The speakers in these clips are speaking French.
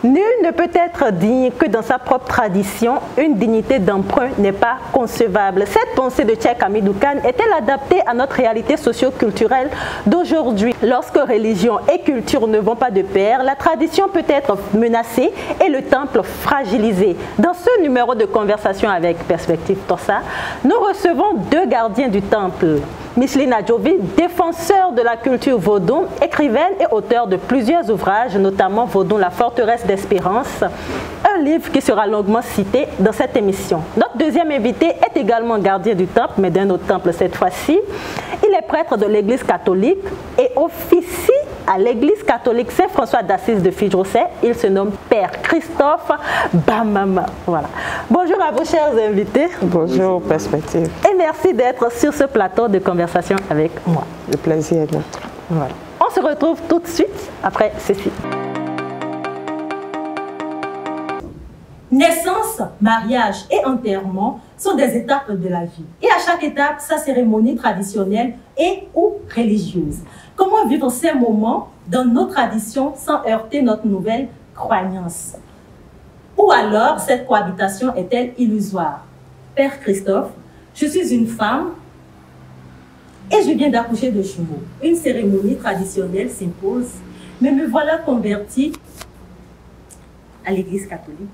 Nul ne peut être digne que dans sa propre tradition, une dignité d'emprunt n'est pas concevable. Cette pensée de Cheikh Hamidou Kane est-elle adaptée à notre réalité socio-culturelle d'aujourd'hui? Lorsque religion et culture ne vont pas de pair, la tradition peut être menacée et le temple fragilisé. Dans ce numéro de conversation avec Perspective Tossa, nous recevons deux gardiens du temple. Micheline Adjovi, défenseur de la culture vaudou, écrivaine et auteure de plusieurs ouvrages, notamment Vaudou, la forteresse d'espérance, un livre qui sera longuement cité dans cette émission. Notre deuxième invité est également gardien du temple, mais d'un autre temple cette fois-ci. Il est prêtre de l'église catholique et officie à l'église catholique Saint-François d'Assise de Fidjrosset. Il se nomme Père Christophe Bamama. Voilà. Bonjour à vos chers invités. Bonjour Perspective. Et merci d'être sur ce plateau de conversation avec moi. Le plaisir est notre. Voilà. On se retrouve tout de suite après ceci. Naissance, mariage et enterrement sont des étapes de la vie. Et à chaque étape, sa cérémonie traditionnelle et ou religieuse. Comment vivre ces moments dans nos traditions sans heurter notre nouvelle croyance? Ou alors, cette cohabitation est-elle illusoire? Père Christophe, je suis une femme et je viens d'accoucher de jumeaux. Une cérémonie traditionnelle s'impose, mais me voilà convertie à l'église catholique.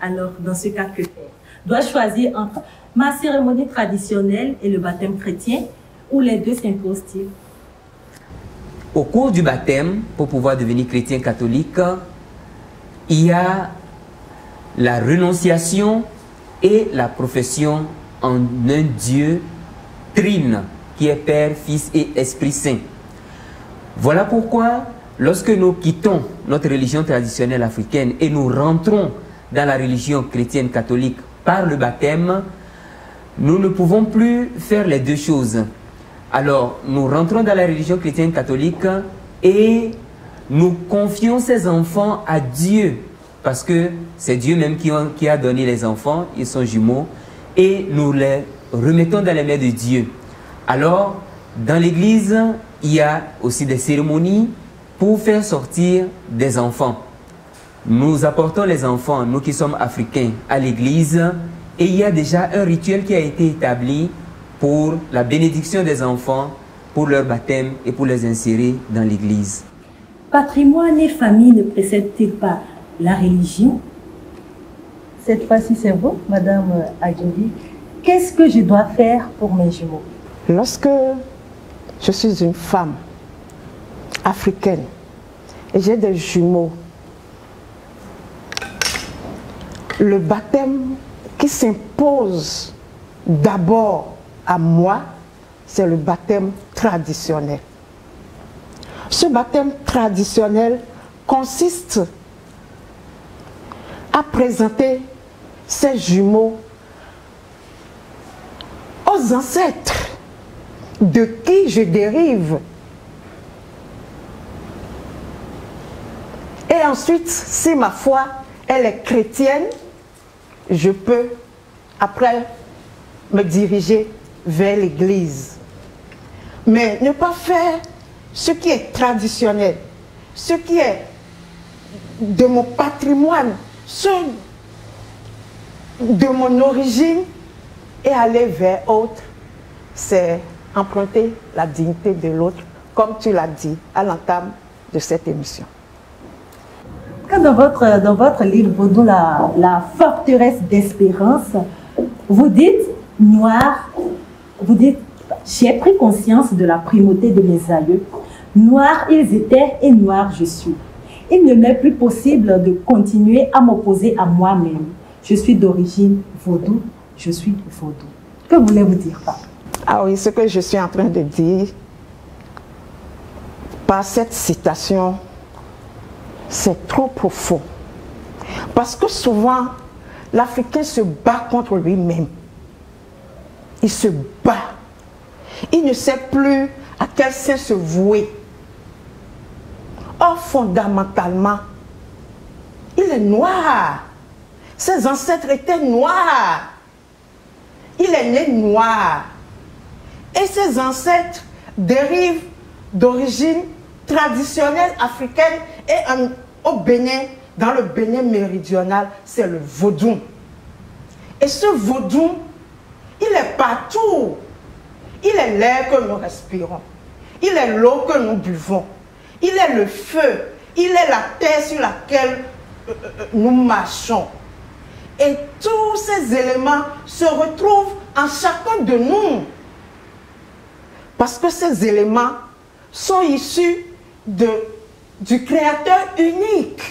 Alors, dans ce cas, que faire? Dois-je choisir entre ma cérémonie traditionnelle et le baptême chrétien, ou les deux s'imposent-ils? Au cours du baptême, pour pouvoir devenir chrétien catholique, il y a la renonciation et la profession en un Dieu trine, qui est Père, Fils et Esprit Saint. Voilà pourquoi, lorsque nous quittons notre religion traditionnelle africaine et nous rentrons dans la religion chrétienne catholique par le baptême, nous ne pouvons plus faire les deux choses. Alors, nous rentrons dans la religion chrétienne catholique et nous confions ces enfants à Dieu, parce que c'est Dieu même qui a donné les enfants, ils sont jumeaux, et nous les remettons dans les mains de Dieu. Alors, dans l'église, il y a aussi des cérémonies pour faire sortir des enfants. Nous apportons les enfants, nous qui sommes africains, à l'église, et il y a déjà un rituel qui a été établi pour la bénédiction des enfants, pour leur baptême et pour les insérer dans l'église. Patrimoine et famille ne précèdent-ils pas la religion? Cette fois-ci, c'est vous, Madame Adjovi. Qu'est-ce que je dois faire pour mes jumeaux? Lorsque je suis une femme africaine et j'ai des jumeaux, le baptême qui s'impose d'abord à moi, c'est le baptême traditionnel. Ce baptême traditionnel consiste à présenter ces jumeaux aux ancêtres de qui je dérive. Et ensuite, si ma foi, elle est chrétienne, je peux après me diriger vers l'église. Mais ne pas faire ce qui est traditionnel, ce qui est de mon patrimoine, ce de mon origine, et aller vers autre, c'est emprunter la dignité de l'autre, comme tu l'as dit à l'entame de cette émission. Quand dans votre livre Vaudou, la forteresse d'espérance, vous dites noir, vous dites j'ai pris conscience de la primauté de mes aïeux. Noirs ils étaient et noirs je suis. Il ne m'est plus possible de continuer à m'opposer à moi-même. Je suis d'origine vaudou, je suis vaudou. Que voulez-vous dire par? Ah oui, ce que je suis en train de dire par cette citation, c'est trop profond. Parce que souvent, l'Africain se bat contre lui-même. Il se bat. Il ne sait plus à quel saint se vouer. Or, fondamentalement, il est noir. Ses ancêtres étaient noirs. Il est né noir. Et ses ancêtres dérivent d'origine traditionnelle africaine et au Bénin, dans le Bénin méridional, c'est le vaudou. Et ce vaudou, il est partout. Il est l'air que nous respirons. Il est l'eau que nous buvons. Il est le feu. Il est la terre sur laquelle nous marchons. Et tous ces éléments se retrouvent en chacun de nous. Parce que ces éléments sont issus du Créateur unique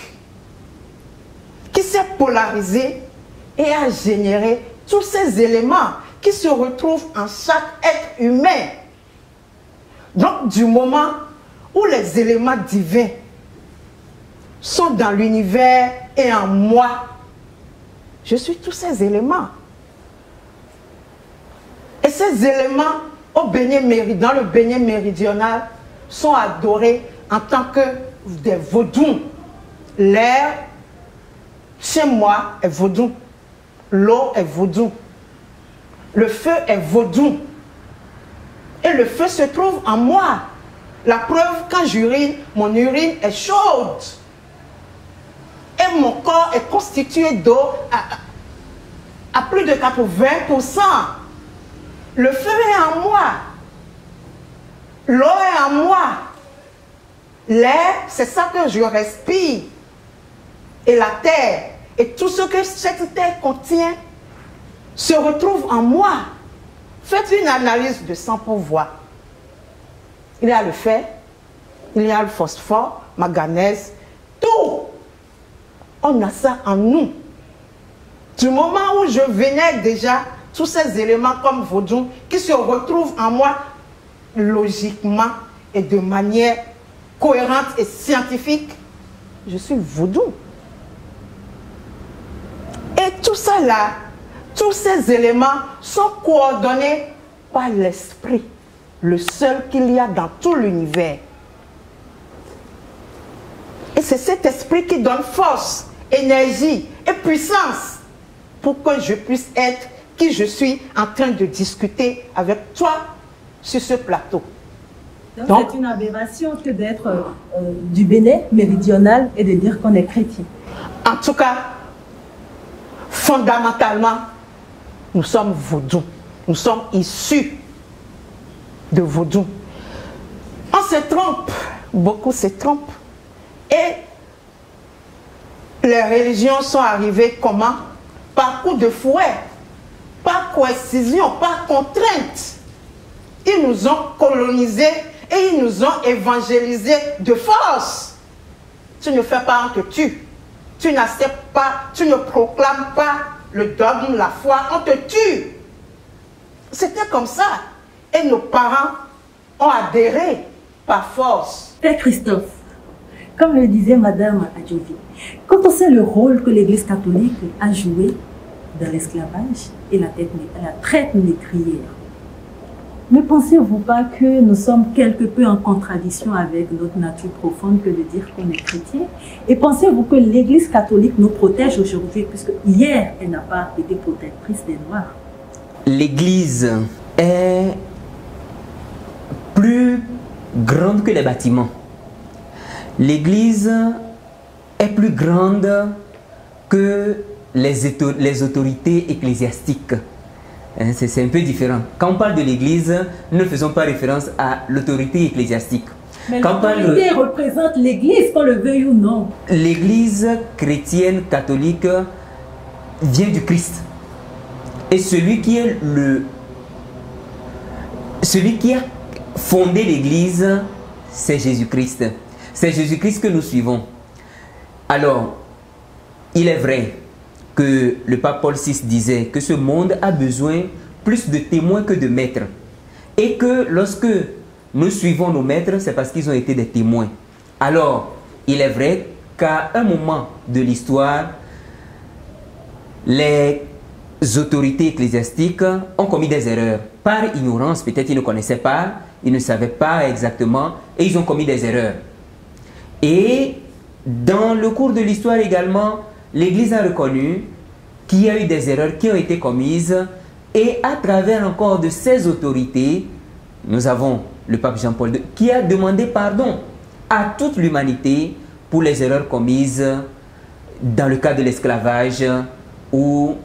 qui s'est polarisé et a généré tous ces éléments qui se retrouvent en chaque être humain. Donc, du moment où les éléments divins sont dans l'univers et en moi, je suis tous ces éléments. Et ces éléments dans le Bénin méridional sont adorés en tant que des vaudous. L'air, chez moi, est vaudou. L'eau est vaudou. Le feu est vaudou. Et le feu se trouve en moi. La preuve, quand j'urine, mon urine est chaude. Et mon corps est constitué d'eau à plus de 80%. Le feu est en moi. L'eau est en moi. L'air, c'est ça que je respire. Et la terre, et tout ce que cette terre contient, se retrouve en moi. Faites une analyse de sang pour voir. Il y a le fer, il y a le phosphore, manganèse, tout. On a ça en nous. Du moment où je vénère déjà tous ces éléments comme vaudou qui se retrouvent en moi logiquement et de manière cohérente et scientifique, je suis vaudou. Et tout ça là, tous ces éléments sont coordonnés par l'esprit, le seul qu'il y a dans tout l'univers. Et c'est cet esprit qui donne force, énergie et puissance pour que je puisse être qui je suis en train de discuter avec toi sur ce plateau. Donc c'est une aberration que d'être du Bénin méridional et de dire qu'on est chrétien. En tout cas, fondamentalement, nous sommes vaudous. Nous sommes issus de vaudou. On se trompe, beaucoup se trompent. Et les religions sont arrivées comment? Par coup de fouet, par coercition, par contrainte. Ils nous ont colonisés et ils nous ont évangélisés de force. Tu ne fais pas, on te tue. Tu n'acceptes pas, tu ne proclames pas le dogme, la foi, on te tue. C'était comme ça. Et nos parents ont adhéré par force. Père Christophe, comme le disait Madame Adjovi, quand on sait le rôle que l'Église catholique a joué dans l'esclavage et la traite négrière, ne pensez-vous pas que nous sommes quelque peu en contradiction avec notre nature profonde que de dire qu'on est chrétien? Et pensez-vous que l'Église catholique nous protège aujourd'hui, puisque hier, elle n'a pas été protectrice des Noirs? L'Église est plus grande que les bâtiments. L'Église est plus grande que les autorités ecclésiastiques. C'est un peu différent. Quand on parle de l'Église, ne faisons pas référence à l'autorité ecclésiastique. Mais l'autorité représente l'Église, qu'on le veuille ou non. L'Église chrétienne catholique vient du Christ. Et celui qui a fondé l'Église, c'est Jésus-Christ. C'est Jésus-Christ que nous suivons. Alors, il est vrai que le pape Paul VI disait que ce monde a besoin plus de témoins que de maîtres. Et que lorsque nous suivons nos maîtres, c'est parce qu'ils ont été des témoins. Alors, il est vrai qu'à un moment de l'histoire, les autorités ecclésiastiques ont commis des erreurs. Par ignorance, peut-être ils ne connaissaient pas, ils ne savaient pas exactement, et ils ont commis des erreurs. Et dans le cours de l'histoire également, l'Église a reconnu qu'il y a eu des erreurs qui ont été commises, et à travers encore de ces autorités, nous avons le pape Jean-Paul II qui a demandé pardon à toute l'humanité pour les erreurs commises dans le cas de l'esclavage ou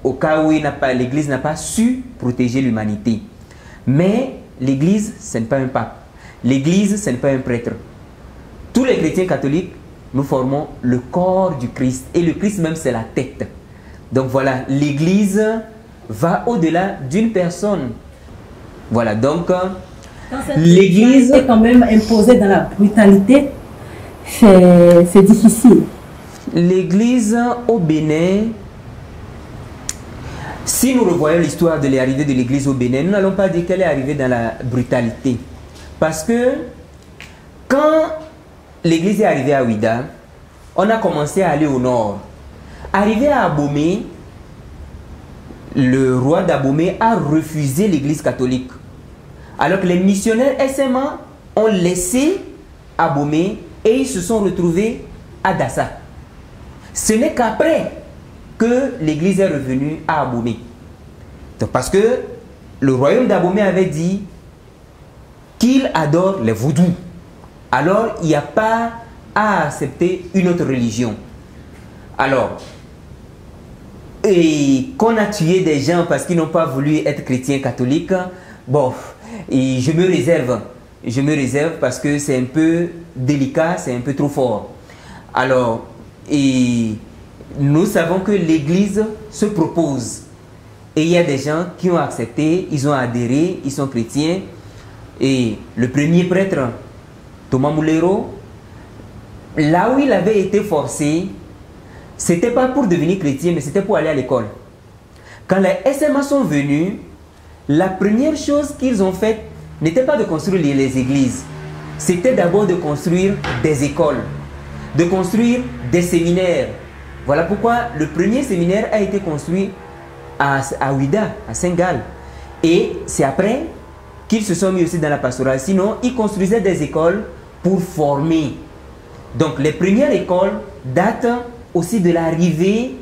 au cas où l'Église n'a pas su protéger l'humanité. Mais l'Église, ce n'est pas un pape. L'Église, ce n'est pas un prêtre. Tous les chrétiens catholiques, nous formons le corps du Christ. Et le Christ même, c'est la tête. Donc voilà, l'Église va au-delà d'une personne. Voilà, donc l'Église est quand même imposée dans la brutalité. C'est difficile. L'Église au Bénin, si nous revoyons l'histoire de l'arrivée de l'Église au Bénin, nous n'allons pas dire qu'elle est arrivée dans la brutalité. Parce que quand l'Église est arrivée à Ouida, on a commencé à aller au nord. Arrivé à Abomey, le roi d'Abomey a refusé l'Église catholique. Alors que les missionnaires SMA ont laissé Abomey et ils se sont retrouvés à Dassa. Ce n'est qu'après que l'Église est revenue à Abomey. Donc parce que le royaume d'Abomey avait dit qu'il adore les vaudous. Alors il n'y a pas à accepter une autre religion. Alors, et qu'on a tué des gens parce qu'ils n'ont pas voulu être chrétiens catholiques, bon, et je me réserve parce que c'est un peu délicat, c'est un peu trop fort. Alors, et nous savons que l'Église se propose. Et il y a des gens qui ont accepté, ils ont adhéré, ils sont chrétiens. Et le premier prêtre, Thomas Moulero, là où il avait été forcé, c'était pas pour devenir chrétien, mais c'était pour aller à l'école. Quand les SMA sont venus, la première chose qu'ils ont faite n'était pas de construire les églises. C'était d'abord de construire des écoles, de construire des séminaires. Voilà pourquoi le premier séminaire a été construit à Ouida, à Saint-Gall. Et c'est après qu'ils se sont mis aussi dans la pastorale. Sinon, ils construisaient des écoles pour former. Donc, les premières écoles datent aussi de l'arrivée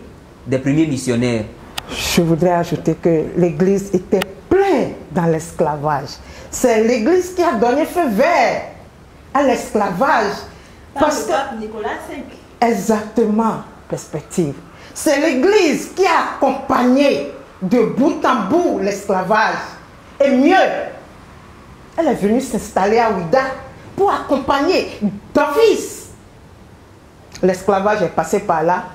des premiers missionnaires. Je voudrais ajouter que l'Église était pleine dans l'esclavage. C'est l'Église qui a donné feu vert à l'esclavage. Parce que Nicolas V. Exactement, perspective. C'est l'Église qui a accompagné de bout en bout l'esclavage. Et mieux, elle est venue s'installer à Ouida pour accompagner d'office. L'esclavage est passé par là.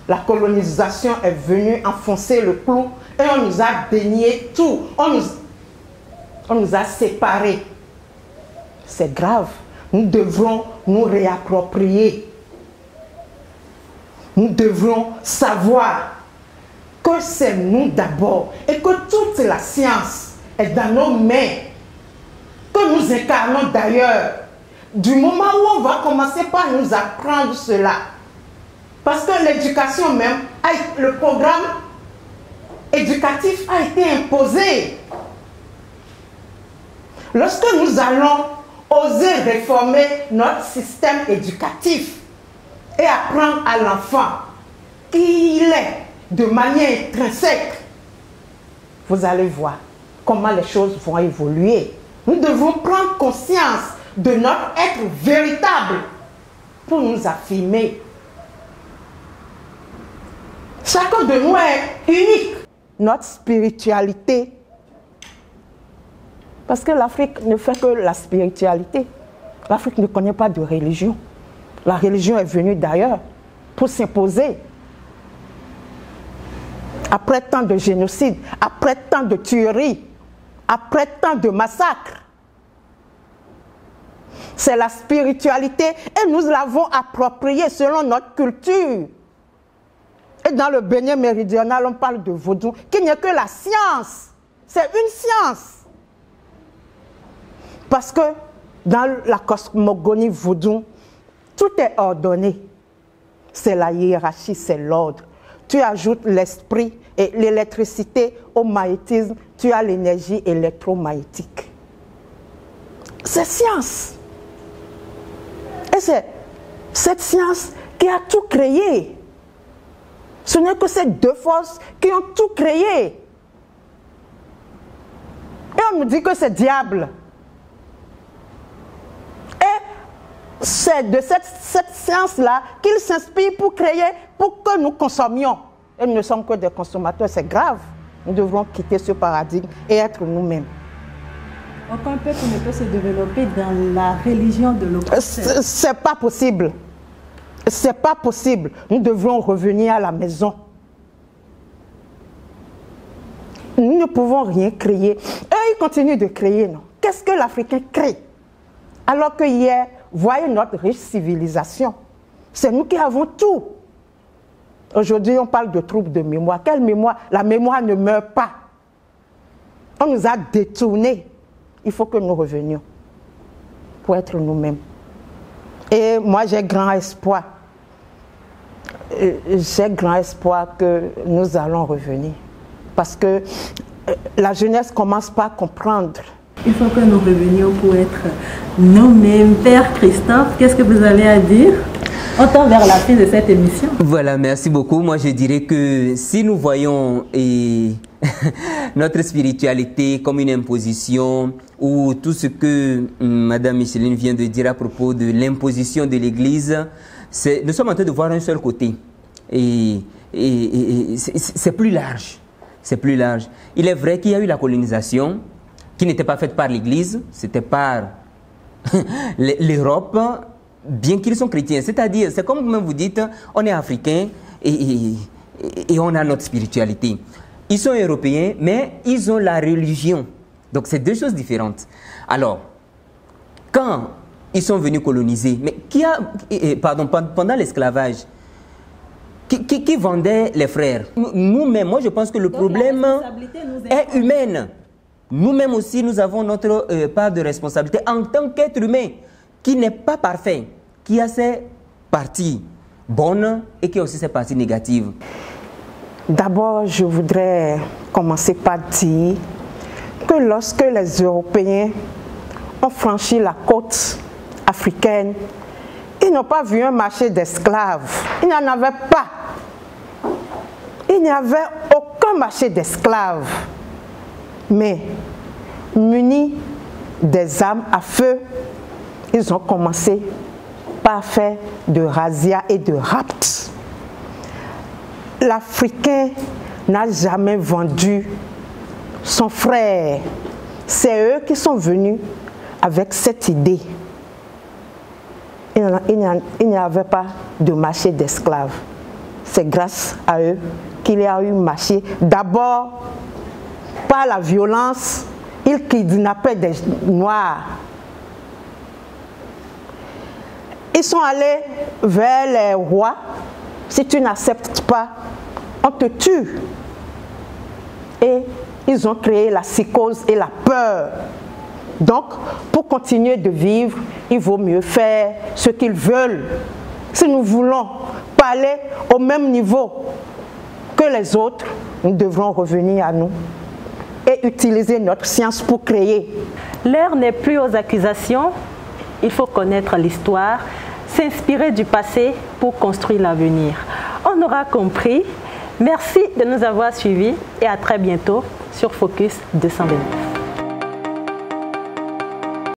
La colonisation est venue enfoncer le clou et on nous a baigné tout. On nous a séparés. C'est grave. Nous devrons nous réapproprier. Nous devrons savoir que c'est nous d'abord et que toute la science est dans nos mains, que nous incarnons d'ailleurs. Du moment où on va commencer par nous apprendre cela, parce que l'éducation même, le programme éducatif a été imposé. Lorsque nous allons oser réformer notre système éducatif et apprendre à l'enfant qui il est de manière intrinsèque, vous allez voir comment les choses vont évoluer. Nous devons prendre conscience de notre être véritable pour nous affirmer. Chacun de nous est unique. Notre spiritualité, parce que l'Afrique ne fait que la spiritualité. L'Afrique ne connaît pas de religion. La religion est venue d'ailleurs pour s'imposer. Après tant de génocides, après tant de tueries, après tant de massacres. C'est la spiritualité et nous l'avons appropriée selon notre culture. Et dans le Bénin méridional, on parle de vaudou, qui n'est que la science. C'est une science. Parce que dans la cosmogonie vaudou, tout est ordonné. C'est la hiérarchie, c'est l'ordre. Tu ajoutes l'esprit et l'électricité au magnétisme, tu as l'énergie électromagnétique. C'est science. Et c'est cette science qui a tout créé. Ce n'est que ces deux forces qui ont tout créé. Et on nous dit que c'est diable. Et c'est de cette science-là qu'ils s'inspirent pour créer, pour que nous consommions. Et nous ne sommes que des consommateurs, c'est grave. Nous devrons quitter ce paradigme et être nous-mêmes. Aucun peuple ne peut se développer dans la religion de l'oppresseur. C'est pas possible. C'est pas possible. Nous devrons revenir à la maison. Nous ne pouvons rien créer. Eux, ils continuent de créer, non? Qu'est-ce que l'Africain crée? Alors que hier, voyez notre riche civilisation. C'est nous qui avons tout. Aujourd'hui, on parle de troubles de mémoire. Quelle mémoire? La mémoire ne meurt pas. On nous a détournés. Il faut que nous revenions pour être nous-mêmes. Et moi, j'ai grand espoir. J'ai grand espoir que nous allons revenir. Parce que la jeunesse commence pas à comprendre. Il faut que nous revenions pour être nous-mêmes. Père Christophe, qu'est-ce que vous avez à dire? On tend vers la fin de cette émission. Voilà, merci beaucoup. Moi, je dirais que si nous voyons notre spiritualité comme une imposition, ou tout ce que Madame Micheline vient de dire à propos de l'imposition de l'Église, nous sommes en train de voir un seul côté. Et c'est plus large. C'est plus large. Il est vrai qu'il y a eu la colonisation qui n'était pas faite par l'Église, c'était par l'Europe, bien qu'ils sont chrétiens. C'est-à-dire, c'est comme vous dites, on est africain et on a notre spiritualité. Ils sont européens, mais ils ont la religion. Donc, c'est deux choses différentes. Alors, quand ils sont venus coloniser, mais pendant l'esclavage, qui vendait les frères? Nous-mêmes, moi je pense que le problème est humain. Nous-mêmes aussi, nous avons notre part de responsabilité en tant qu'être humain qui n'est pas parfait, qui a ses parties bonnes et qui a aussi ses parties négatives. D'abord, je voudrais commencer par dire que lorsque les Européens ont franchi la côte africaine, ils n'ont pas vu un marché d'esclaves. Il n'y en avait pas. Il n'y avait aucun marché d'esclaves. Mais, munis des armes à feu, ils ont commencé par faire de razzias et de rapts. L'Africain n'a jamais vendu son frère. C'est eux qui sont venus avec cette idée. Il n'y avait pas de marché d'esclaves. C'est grâce à eux qu'il y a eu marché. D'abord, par la violence, ils kidnappaient des Noirs. Ils sont allés vers les rois. Si tu n'acceptes pas, on te tue. Et ils ont créé la psychose et la peur. Donc, pour continuer de vivre, il vaut mieux faire ce qu'ils veulent. Si nous voulons parler au même niveau que les autres, nous devrons revenir à nous et utiliser notre science pour créer. L'heure n'est plus aux accusations. Il faut connaître l'histoire, s'inspirer du passé pour construire l'avenir. On aura compris. Merci de nous avoir suivis et à très bientôt sur Focus 229.